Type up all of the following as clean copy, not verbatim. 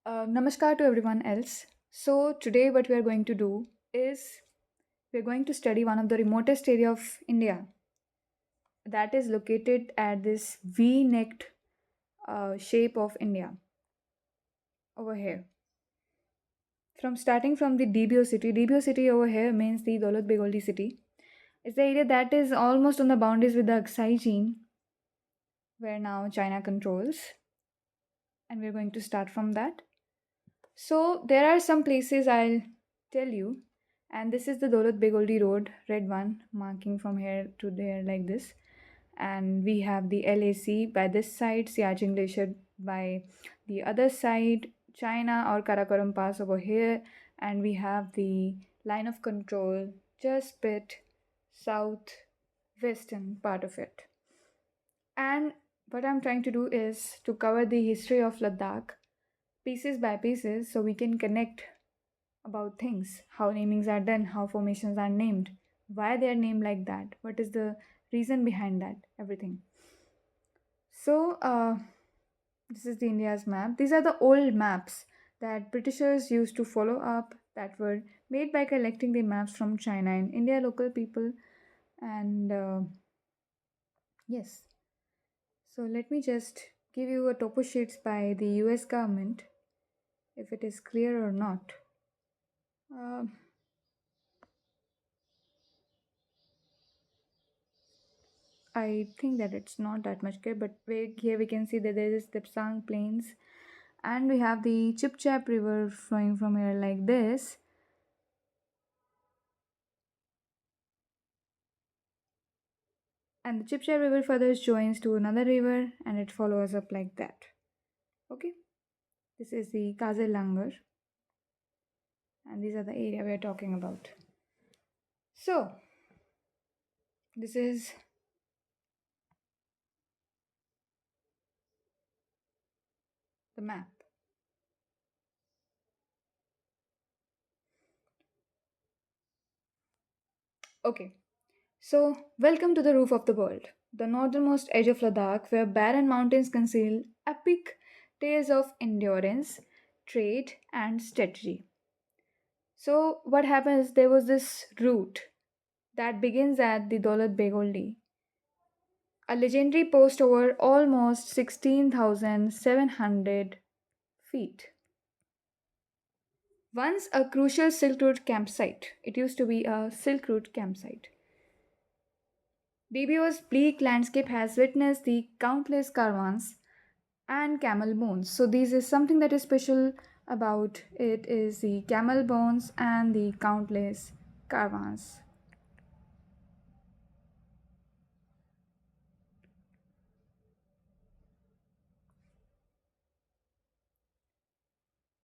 Namaskar to everyone else. So today what we are going to do is we are going to study one of the remotest area of India that is located at this V-necked shape of India over here. Starting from the DBO city over here means the Daulat Begoldi city. It's the area that is almost on the boundaries with the Aksai Chin, where now China controls, and we're going to start from that. So there are some places I'll tell you, and this is the Daulat Begoldi Road, red one, marking from here to there like this. And we have the LAC by this side, Siachen Glacier by the other side, China or Karakoram Pass over here, and we have the line of control just bit southwestern part of it. And what I'm trying to do is to cover the history of Ladakh pieces by pieces so we can connect about things, how namings are done, how formations are named, why they are named like that, what is the reason behind that, everything. So this is the India's map. These are the old maps that Britishers used to follow up, that were made by collecting the maps from China and India local people. And yes, so let me just give you a topo sheets by the US government, if it is clear or not. Uh, I think that it's not that much clear, but here we can see that there is Tepsang Plains, and we have the Chipchap River flowing from here like this. And the Chipchap River further joins to another river and it follows up like that. Okay, this is the Kazilangar, and these are the area we are talking about. So, this is the map. Okay, so welcome to the roof of the world, the northernmost edge of Ladakh, where barren mountains conceal epic tales of endurance, trade, and strategy. So, what happens? There was this route that begins at the Daulat Begoldi, a legendary post over almost 16,700 feet. Once a crucial Silk Route campsite, it used to be a Silk Route campsite. DBO's bleak landscape has witnessed the countless caravans and camel bones. So, this is something that is special about it is the camel bones and the countless caravans.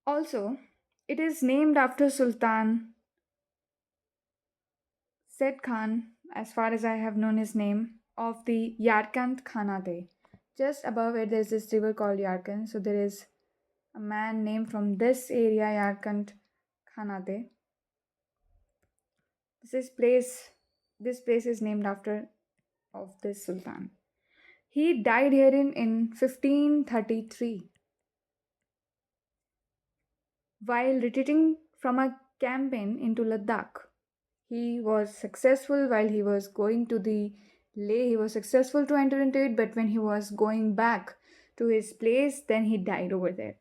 Also, it is named after Sultan Said Khan, as far as I have known his name, of the Yarkand Khanate. Just above it, there's this river called Yarkand. So there is a man named from this area, Yarkand Khanate. This is place. This place is named after of this sultan. He died here in 1533 while retreating from a campaign into Ladakh. He was successful while he was going to the Leh. He was successful to enter into it, but when he was going back to his place, then he died over there.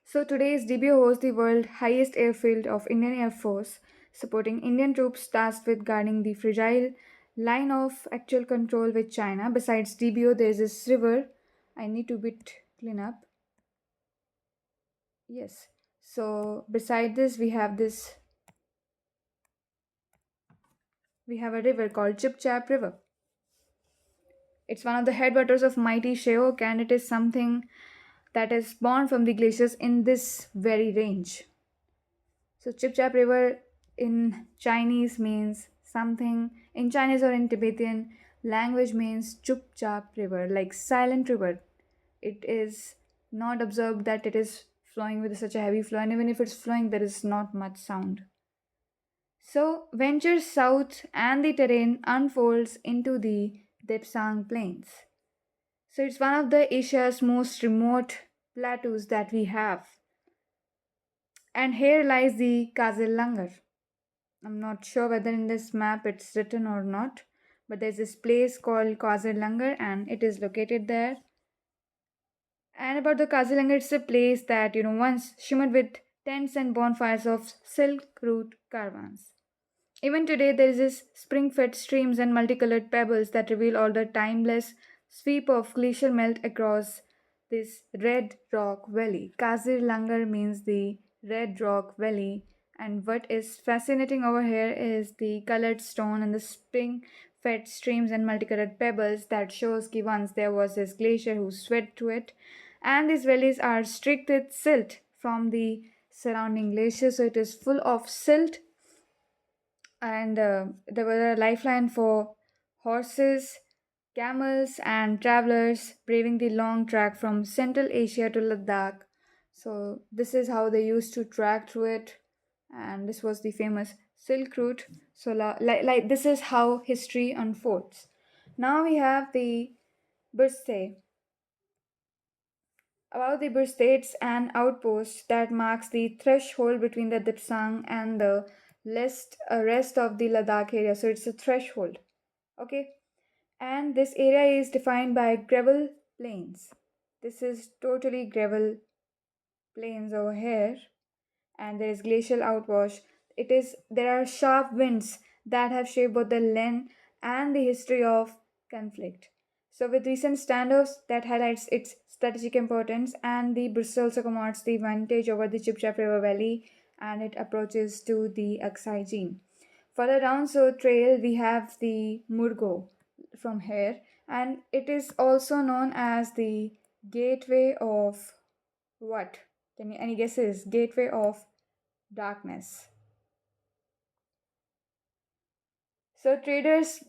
So today's DBO hosts the world's highest airfield of Indian Air Force, supporting Indian troops tasked with guarding the fragile line of actual control with China. Besides DBO, there is this river. I need to bit clean up. Yes. So beside this, we have a river called Chipchap River. It's one of the headwaters of mighty Sheok, and it is something that is born from the glaciers in this very range. So Chipchap River in Chinese means something, in Chinese or in Tibetan language means Chupchap River, like silent river. It is not observed that it is flowing with such a heavy flow, and even if it's flowing, there is not much sound. So ventures south and the terrain unfolds into the Depsang Plains. So it's one of the Asia's most remote plateaus that we have. And here lies the Kazilangar. I'm not sure whether in this map it's written or not, but there's this place called Kazilangar and it is located there. And about the Kazilangar, it's a place that once shimmered with tents and bonfires of Silk Route caravans. Even today, there is this spring-fed streams and multicolored pebbles that reveal all the timeless sweep of glacial melt across this red rock valley. Kazir Langar means the red rock valley, and what is fascinating over here is the colored stone and the spring-fed streams and multicolored pebbles that shows that once there was this glacier who sweat to it, and these valleys are streaked with silt from the surrounding glaciers, so it is full of silt and they were a lifeline for horses, camels, and travelers braving the long trek from Central Asia to Ladakh. So, this is how they used to track through it, and this was the famous Silk Route. So, like this is how history unfolds. Now we have the birthday. About the birthday, it's an outpost that marks the threshold between the Dipsang and the rest of the Ladakh area. So it's a threshold. Okay, and this area is defined by gravel plains. This is totally gravel plains over here, and there is glacial outwash. There are sharp winds that have shaped both the land and the history of conflict. So with recent standoffs that highlights its strategic importance, and the Bristol also commands the vantage over the Chipchap River Valley and it approaches to the Aksai Gene. Further down so trail we have the Murgo from here, and it is also known as the gateway of what? Can you any guesses? Gateway of darkness. So traders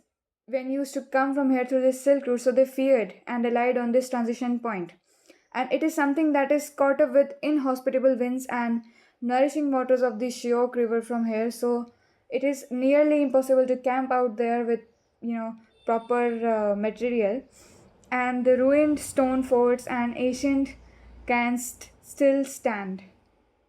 when used to come from here through this Silk Route, so they feared and relied on this transition point. And it is something that is caught up with inhospitable winds and nourishing waters of the Shiok River from here. So it is nearly impossible to camp out there with proper material. And the ruined stone forts and ancient cans still stand,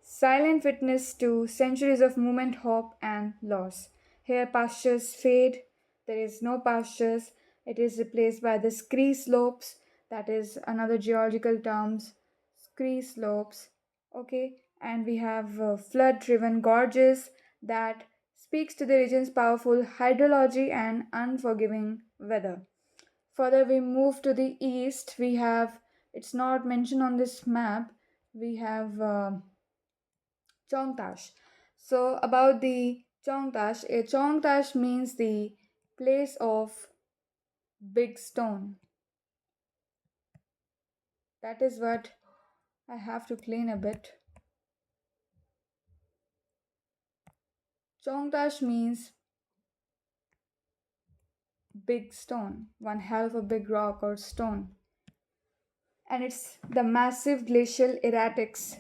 silent witness to centuries of movement, hope, and loss. Here, pastures fade, there is no pastures, it is replaced by the scree slopes, that is another geological terms, scree slopes. Okay, and we have flood driven gorges that speaks to the region's powerful hydrology and unforgiving weather. Further, we move to the east, we have, it's not mentioned on this map, we have Chongtash. So about the Chongtash, a Chongtash means the place of big stone. That is what I have to clean a bit. Chongtash means big stone, one hell of a big rock or stone. And it's the massive glacial erratics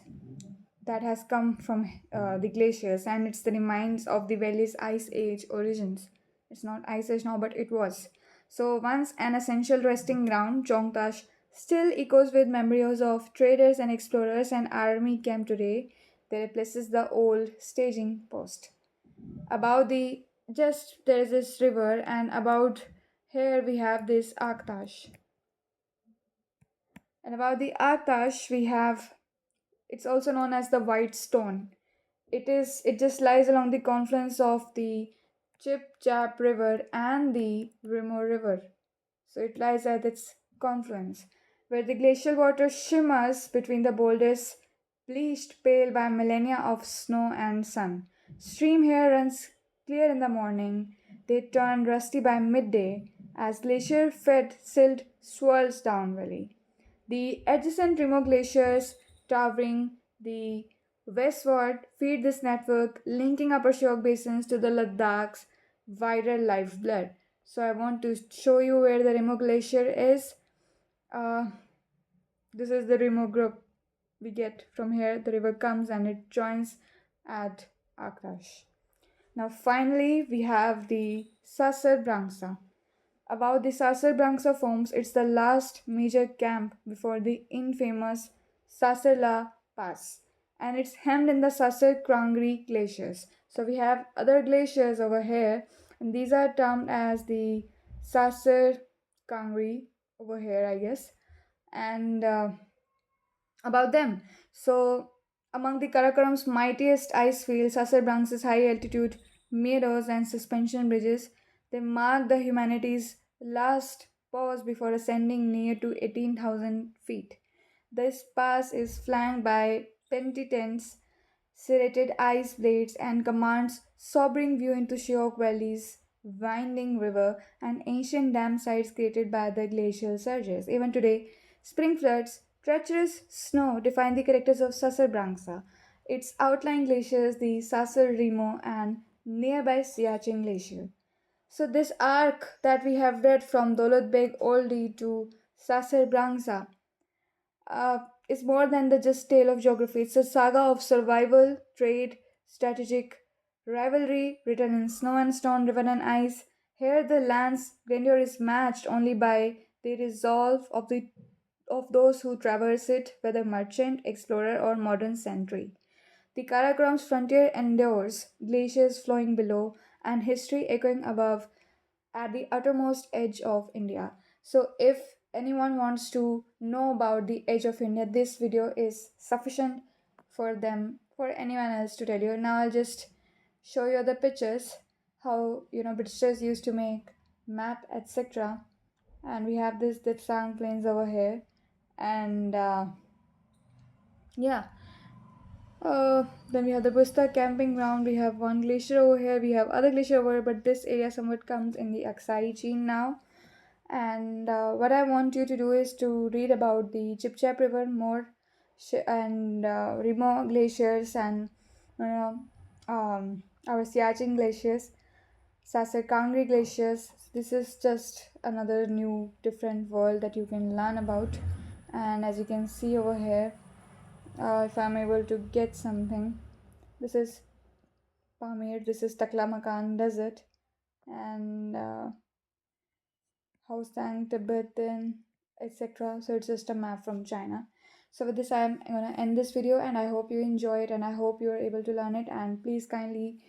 that has come from the glaciers, and it's the remains of the valley's ice age origins. It's not ice age now, but it was. So once an essential resting ground, Chongtash still echoes with memories of traders and explorers and army camp today. They replaces the old staging post. About the just there is this river, and about here we have this Aktash. And about the Aktash we have, it's also known as the White Stone. It just lies along the confluence of the Chip Chap River and the Rimo River. So it lies at its confluence, where the glacial water shimmers between the boulders, bleached pale by millennia of snow and sun. Stream here runs clear in the morning. They turn rusty by midday as glacier-fed silt swirls down valley. The adjacent Rimo glaciers, towering the westward, feed this network, linking upper Shiok basins to the Ladakh's wider lifeblood. So I want to show you where the Rimo glacier is. Uh, this is the Rimo group we get from here. The river comes and it joins at Akash. Now finally we have the Sasar Brangsa. About the Sasar Brangsa forms, it's the last major camp before the infamous Sasala Pass, and it's hemmed in the Sasar Krangri glaciers. So we have other glaciers over here, and these are termed as the Sasar Krangri over here, I guess. And about them, so among the Karakoram's mightiest ice fields, Sasar Branx's high altitude meadows and suspension bridges, they mark the humanity's last pause before ascending near to 18,000 feet. This pass is flanked by penitents, serrated ice blades, and commands sobering view into Shiok Valley's winding river and ancient dam sites created by the glacial surges. Even today, spring floods, treacherous snow define the characters of Sasar Brangsa. Its outlying glaciers, the Sasar Remo and nearby Siachen Glacier. So this arc that we have read from Dolat Beg Oldie to Sasar Brangsa uh, is more than the just tale of geography. It's a saga of survival, trade, strategic rivalry, written in snow and stone, river and ice. Here, the land's grandeur is matched only by the resolve of those who traverse it, whether merchant, explorer, or modern sentry. The Karakoram's frontier endures, glaciers flowing below, and history echoing above at the uttermost edge of India. So, if anyone wants to know about the edge of India, this video is sufficient for them, for anyone else to tell you. Now, I'll just show you the pictures how Britishers used to make map, etc. And we have this Dipsang plains over here, and yeah. Then we have the Busta camping ground. We have one glacier over here. We have other glacier over here, but this area somewhat comes in the Aksai chain now. And what I want you to do is to read about the Chipchap River more, and Rimo glaciers, and you know, our Siachen glaciers, Sasakangri glaciers. This is just another new different world that you can learn about. And as you can see over here, if I'm able to get something, this is Pamir, this is Taklamakan Desert, and Haosang, Tibetan, etc. So it's just a map from China. So with this, I'm gonna end this video, and I hope you enjoy it, and I hope you're able to learn it. And please kindly,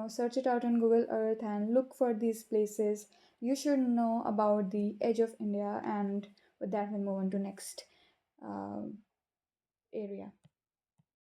search it out on Google Earth and look for these places. You should know about the edge of India, and with that, we'll move on to next uh, area.